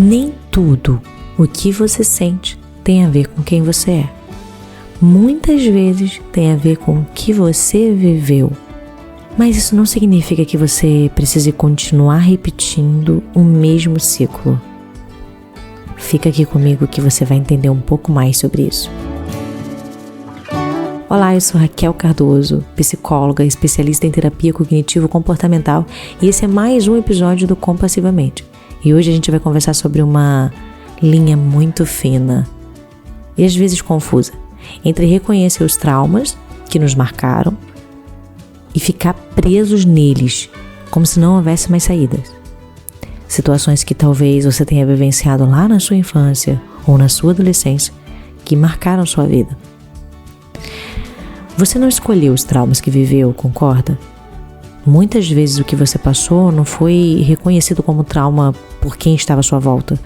Nem tudo o que você sente tem a ver com quem você é. Muitas vezes tem a ver com o que você viveu. Mas isso não significa que você precise continuar repetindo o mesmo ciclo. Fica aqui comigo que você vai entender um pouco mais sobre isso. Olá, eu sou Raquel Cardoso, psicóloga, especialista em terapia cognitivo-comportamental, e esse é mais um episódio do Compassivamente. E hoje a gente vai conversar sobre uma linha muito fina e às vezes confusa entre reconhecer os traumas que nos marcaram e ficar presos neles, como se não houvesse mais saídas. Situações que talvez você tenha vivenciado lá na sua infância ou na sua adolescência que marcaram sua vida. Você não escolheu os traumas que viveu, concorda? Muitas vezes o que você passou não foi reconhecido como trauma por quem estava à sua volta.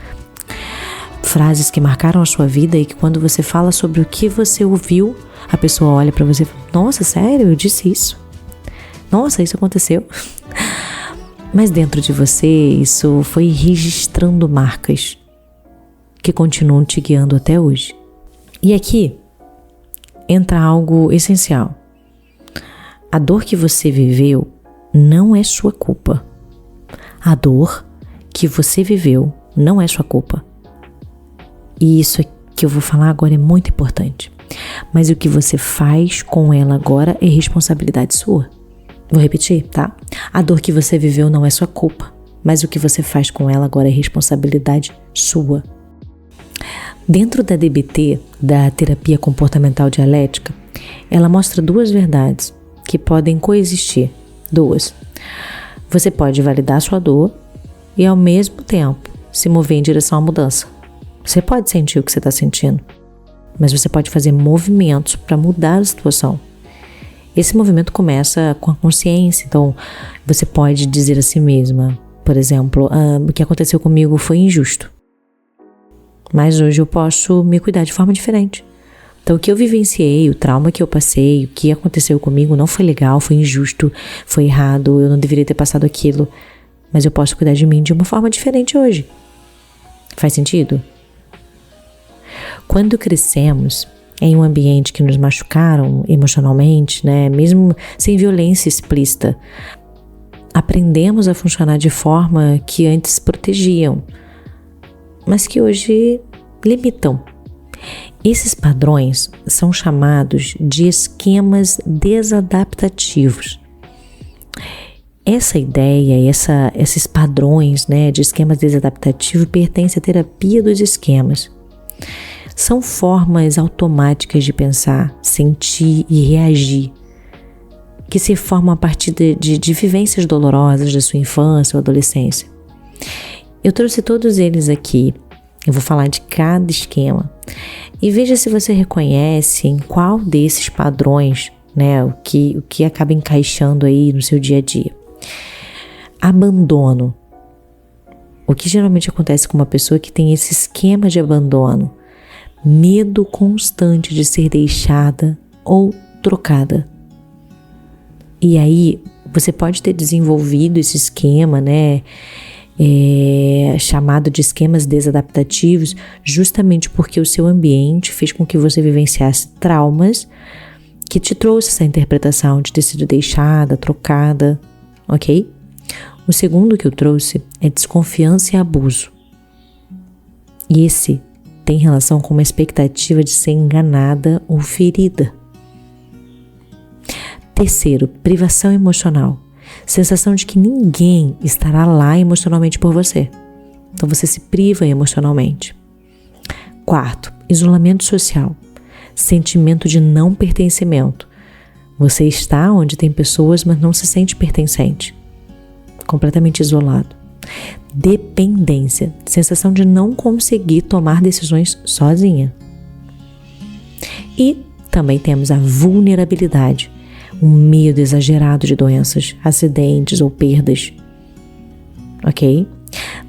Frases que marcaram a sua vida e que quando você fala sobre o que você ouviu, a pessoa olha para você e fala: nossa, sério? Eu disse isso? Nossa, isso aconteceu? Mas dentro de você, isso foi registrando marcas que continuam te guiando até hoje. E aqui entra algo essencial. A dor que você viveu não é sua culpa. A dor que você viveu não é sua culpa. E isso que eu vou falar agora é muito importante. Mas o que você faz com ela agora é responsabilidade sua. Vou repetir, tá? A dor que você viveu não é sua culpa, mas o que você faz com ela agora é responsabilidade sua. Dentro da DBT, da terapia comportamental dialética, ela mostra duas verdades que podem coexistir. Duas. Você pode validar sua dor e, ao mesmo tempo, se mover em direção à mudança. Você pode sentir o que você está sentindo, mas você pode fazer movimentos para mudar a situação. Esse movimento começa com a consciência, então você pode dizer a si mesma, por exemplo, o que aconteceu comigo foi injusto, mas hoje eu posso me cuidar de forma diferente. Então o que eu vivenciei, o trauma que eu passei, o que aconteceu comigo não foi legal, foi injusto, foi errado, eu não deveria ter passado aquilo, mas eu posso cuidar de mim de uma forma diferente hoje. Faz sentido? Quando crescemos em um ambiente que nos machucaram emocionalmente, né, mesmo sem violência explícita, aprendemos a funcionar de forma que antes protegiam, mas que hoje limitam. Esses padrões são chamados de esquemas desadaptativos. Essa ideia, esses padrões, né, de esquemas desadaptativos pertencem à terapia dos esquemas. São formas automáticas de pensar, sentir e reagir, que se formam a partir de vivências dolorosas da sua infância ou adolescência. Eu trouxe todos eles aqui, eu vou falar de cada esquema, e veja se você reconhece em qual desses padrões, né, o que acaba encaixando aí no seu dia a dia. Abandono. O que geralmente acontece com uma pessoa que tem esse esquema de abandono? Medo constante de ser deixada ou trocada. E aí, você pode ter desenvolvido esse esquema, né, chamado de esquemas desadaptativos, justamente porque o seu ambiente fez com que você vivenciasse traumas que te trouxe essa interpretação de ter sido deixada, trocada, ok? O segundo que eu trouxe é desconfiança e abuso. E esse tem relação com uma expectativa de ser enganada ou ferida. Terceiro, privação emocional. Sensação de que ninguém estará lá emocionalmente por você. Então você se priva emocionalmente. Quarto, isolamento social. Sentimento de não pertencimento. Você está onde tem pessoas, mas não se sente pertencente. Completamente isolado. Dependência, sensação de não conseguir tomar decisões sozinha. E também temos a vulnerabilidade, um medo exagerado de doenças, acidentes ou perdas. Ok?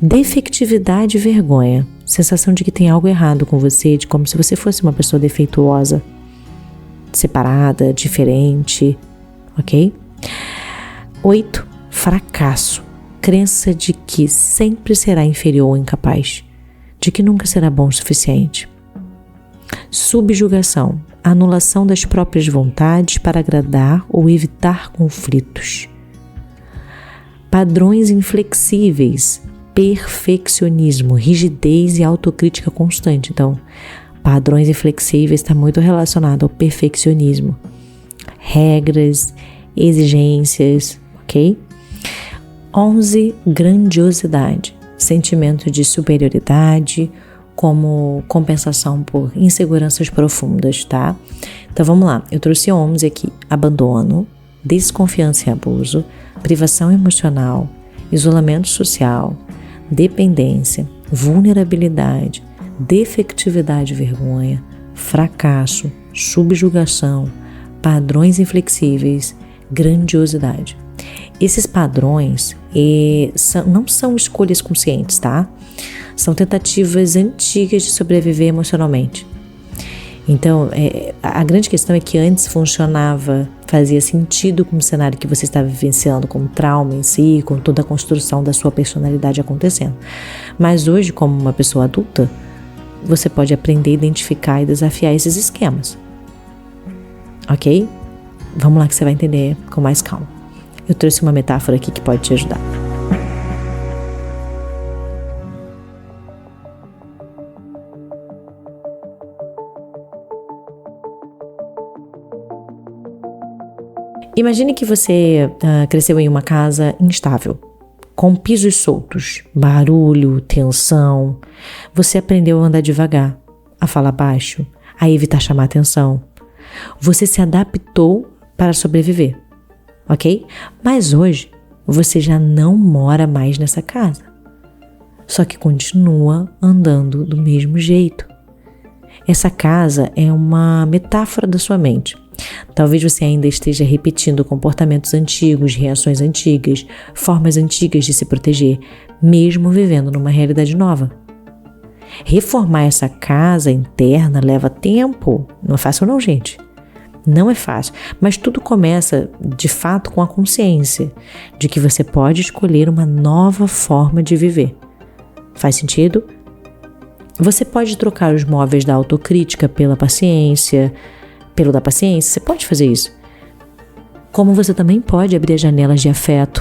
Defectividade e vergonha, sensação de que tem algo errado com você, de como se você fosse uma pessoa defeituosa, separada, diferente. Ok? 8. Fracasso. Crença de que sempre será inferior ou incapaz. de que nunca será bom o suficiente. Subjugação, anulação das próprias vontades para agradar ou evitar conflitos. Padrões inflexíveis, perfeccionismo, rigidez e autocrítica constante. Então, padrões inflexíveis está muito relacionado ao perfeccionismo. Regras, exigências, ok? 11, grandiosidade, sentimento de superioridade como compensação por inseguranças profundas, tá? Então vamos lá, eu trouxe 11 aqui: abandono, desconfiança e abuso, privação emocional, isolamento social, dependência, vulnerabilidade, defectividade e vergonha, fracasso, subjugação, padrões inflexíveis, grandiosidade. Esses padrões não são escolhas conscientes, tá? São tentativas antigas de sobreviver emocionalmente. Então, a grande questão é que antes fazia sentido com o cenário que você estava vivenciando, com o trauma em si, com toda a construção da sua personalidade acontecendo. Mas hoje, como uma pessoa adulta, você pode aprender a identificar e desafiar esses esquemas. Ok? Vamos lá que você vai entender com mais calma. Eu trouxe uma metáfora aqui que pode te ajudar. Imagine que você cresceu em uma casa instável, com pisos soltos, barulho, tensão. Você aprendeu a andar devagar, a falar baixo, a evitar chamar atenção. Você se adaptou para sobreviver, ok? Mas hoje, você já não mora mais nessa casa. Só que continua andando do mesmo jeito. Essa casa é uma metáfora da sua mente. Talvez você ainda esteja repetindo comportamentos antigos, reações antigas, formas antigas de se proteger, mesmo vivendo numa realidade nova. Reformar essa casa interna leva tempo. Não é fácil não, gente. Não é fácil, mas tudo começa, de fato, com a consciência de que você pode escolher uma nova forma de viver. Faz sentido? Você pode trocar os móveis da autocrítica pelo da paciência, você pode fazer isso. Como você também pode abrir as janelas de afeto,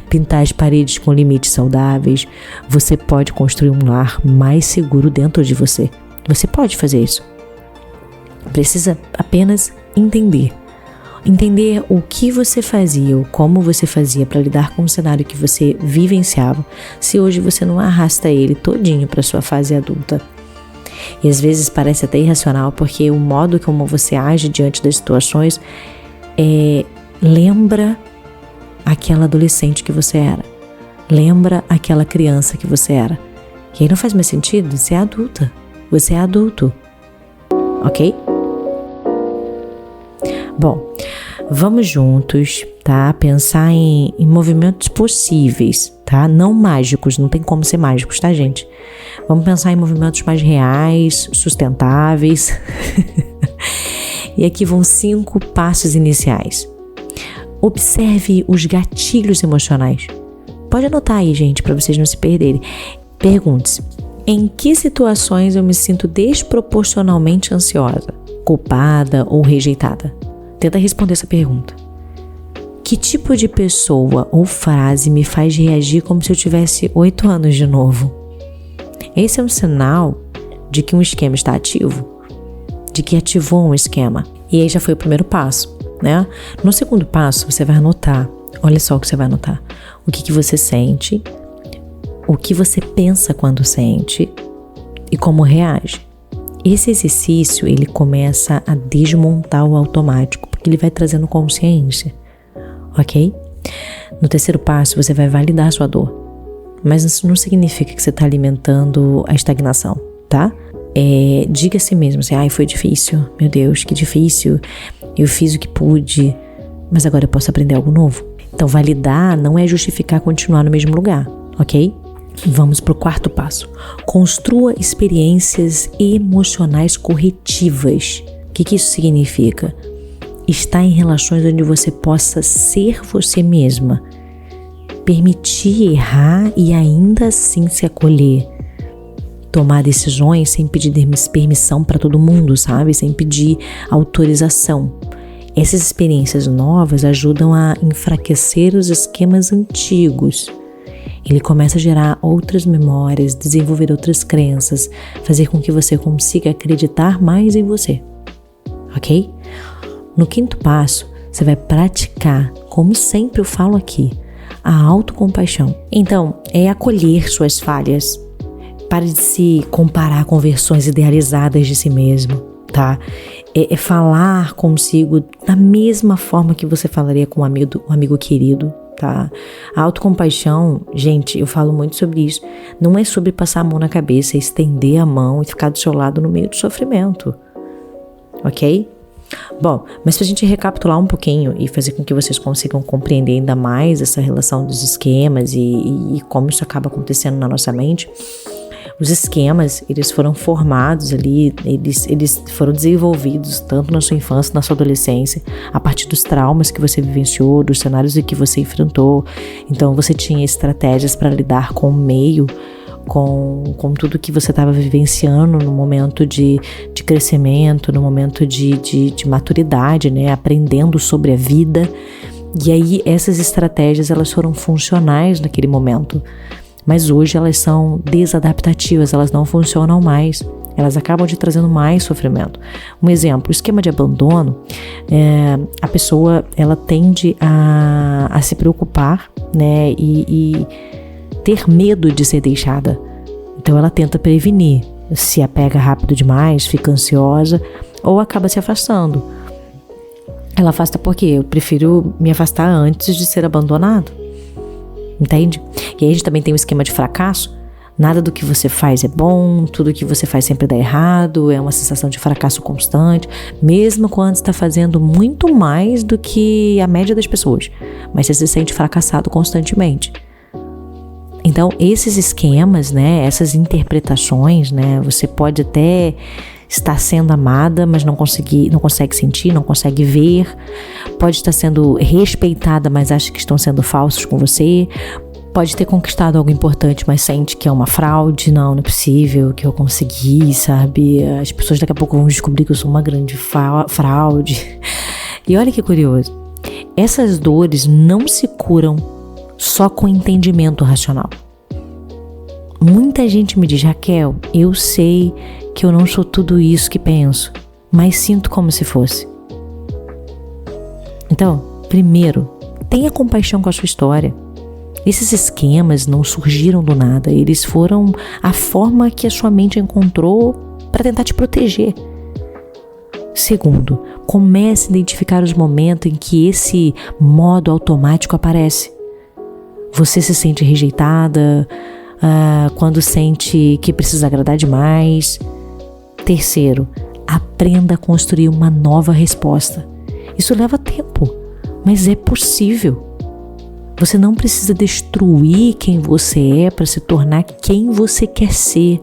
pintar as paredes com limites saudáveis. Você pode construir um lar mais seguro dentro de você. Você pode fazer isso. Precisa apenas entender o que você fazia ou como você fazia para lidar com o cenário que você vivenciava, se hoje você não arrasta ele todinho para sua fase adulta. E às vezes parece até irracional, porque o modo como você age diante das situações lembra aquela adolescente que você era, lembra aquela criança que você era. E aí não faz mais sentido, você é adulto, ok? Bom, vamos juntos, tá? Pensar em movimentos possíveis, tá? Não mágicos, não tem como ser mágicos, tá, gente? Vamos pensar em movimentos mais reais, sustentáveis. E aqui vão 5 passos iniciais. Observe os gatilhos emocionais. Pode anotar aí, gente, para vocês não se perderem. Pergunte-se: em que situações eu me sinto desproporcionalmente ansiosa, culpada ou rejeitada? Tenta responder essa pergunta. Que tipo de pessoa ou frase me faz reagir como se eu tivesse 8 anos de novo? Esse é um sinal de que um esquema está ativo, de que ativou um esquema. E aí já foi o primeiro passo, né? No segundo passo, você vai anotar, olha só o que você vai anotar. O que você sente, o que você pensa quando sente e como reage. Esse exercício, ele começa a desmontar o automático, porque ele vai trazendo consciência, ok? No terceiro passo, você vai validar a sua dor. Mas isso não significa que você está alimentando a estagnação, tá? Diga a si mesmo assim: foi difícil, meu Deus, que difícil, eu fiz o que pude, mas agora eu posso aprender algo novo. Então, validar não é justificar continuar no mesmo lugar, ok? Vamos para o quarto passo. Construa experiências emocionais corretivas. O que isso significa? Estar em relações onde você possa ser você mesma, permitir errar e ainda assim se acolher. tomar decisões sem pedir permissão para todo mundo, sabe? Sem pedir autorização. Essas experiências novas ajudam a enfraquecer os esquemas antigos. Ele começa a gerar outras memórias, desenvolver outras crenças, fazer com que você consiga acreditar mais em você, ok? No 5º passo, você vai praticar, como sempre eu falo aqui, a autocompaixão. Então, é acolher suas falhas. Pare de se comparar com versões idealizadas de si mesmo, tá? É falar consigo da mesma forma que você falaria com um amigo querido, tá? A autocompaixão, gente, eu falo muito sobre isso, não é sobre passar a mão na cabeça, é estender a mão e ficar do seu lado no meio do sofrimento, ok? Bom, mas pra gente recapitular um pouquinho e fazer com que vocês consigam compreender ainda mais essa relação dos esquemas e como isso acaba acontecendo na nossa mente, os esquemas, eles foram formados ali, eles foram desenvolvidos tanto na sua infância, na sua adolescência, a partir dos traumas que você vivenciou, dos cenários em que você enfrentou. Então você tinha estratégias para lidar com o meio, com tudo que você estava vivenciando no momento de crescimento, no momento de maturidade, né? Aprendendo sobre a vida. E aí essas estratégias, elas foram funcionais naquele momento. Mas hoje elas são desadaptativas, elas não funcionam mais. Elas acabam te trazendo mais sofrimento. Um exemplo, o esquema de abandono, a pessoa ela tende a se preocupar, né, e ter medo de ser deixada. Então ela tenta prevenir, se apega rápido demais, fica ansiosa ou acaba se afastando. Ela afasta porque eu prefiro me afastar antes de ser abandonado. Entende? E aí a gente também tem um esquema de fracasso. Nada do que você faz é bom, tudo que você faz sempre dá errado, é uma sensação de fracasso constante, mesmo quando está fazendo muito mais do que a média das pessoas, mas você se sente fracassado constantemente. Então, esses esquemas, né, essas interpretações, né, você pode até estar sendo amada, mas não consegue sentir, não consegue ver, pode estar sendo respeitada, mas acha que estão sendo falsos com você, pode ter conquistado algo importante, mas sente que é uma fraude, não é possível que eu consegui, sabe? As pessoas daqui a pouco vão descobrir que eu sou uma grande fraude. E olha que curioso, essas dores não se curam só com entendimento racional. Muita gente me diz, Raquel, eu sei que eu não sou tudo isso que penso, mas sinto como se fosse. Então, primeiro, tenha compaixão com a sua história. Esses esquemas não surgiram do nada, eles foram a forma que a sua mente encontrou para tentar te proteger. Segundo, comece a identificar os momentos em que esse modo automático aparece. Você se sente rejeitada, quando sente que precisa agradar demais. Terceiro, aprenda a construir uma nova resposta. Isso leva tempo, mas é possível. Você não precisa destruir quem você é para se tornar quem você quer ser.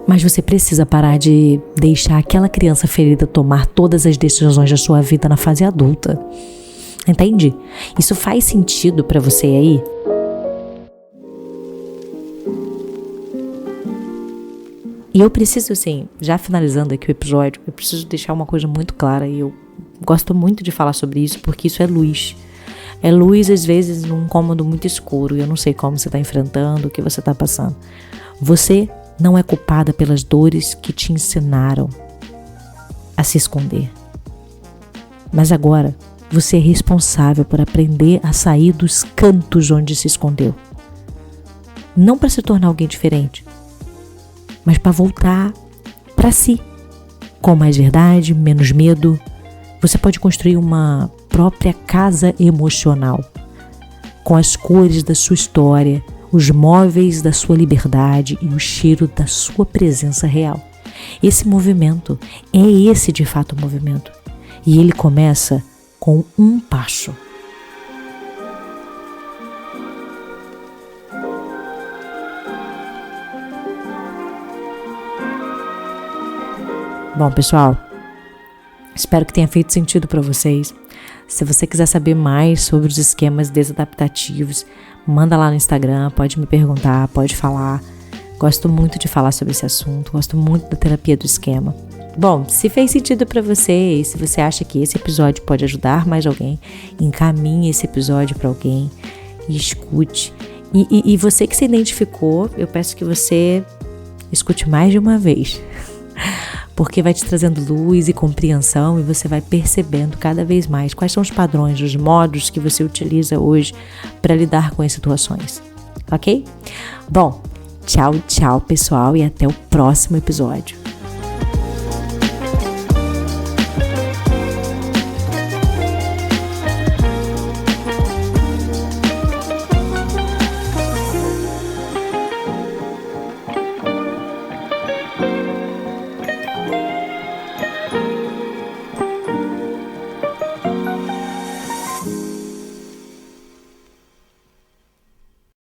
Mas você precisa parar de deixar aquela criança ferida tomar todas as decisões da sua vida na fase adulta. Entende? Isso faz sentido para você aí? E eu preciso, assim, já finalizando aqui o episódio, eu preciso deixar uma coisa muito clara, e eu gosto muito de falar sobre isso, porque isso é luz. É luz, às vezes, num cômodo muito escuro, e eu não sei como você está enfrentando, o que você está passando. Você não é culpada pelas dores que te ensinaram a se esconder. Mas agora, você é responsável por aprender a sair dos cantos onde se escondeu. Não para se tornar alguém diferente, mas para voltar para si, com mais verdade, menos medo. Você pode construir uma própria casa emocional, com as cores da sua história, os móveis da sua liberdade e o cheiro da sua presença real. Esse movimento é esse de fato o movimento, e ele começa com um passo. Bom, pessoal, espero que tenha feito sentido para vocês. Se você quiser saber mais sobre os esquemas desadaptativos, manda lá no Instagram, pode me perguntar, pode falar. Gosto muito de falar sobre esse assunto, gosto muito da terapia do esquema. Bom, se fez sentido para você e se você acha que esse episódio pode ajudar mais alguém, encaminhe esse episódio para alguém e escute. E você que se identificou, eu peço que você escute mais de uma vez, porque vai te trazendo luz e compreensão e você vai percebendo cada vez mais quais são os padrões, os modos que você utiliza hoje para lidar com as situações, ok? Bom, tchau, pessoal, e até o próximo episódio.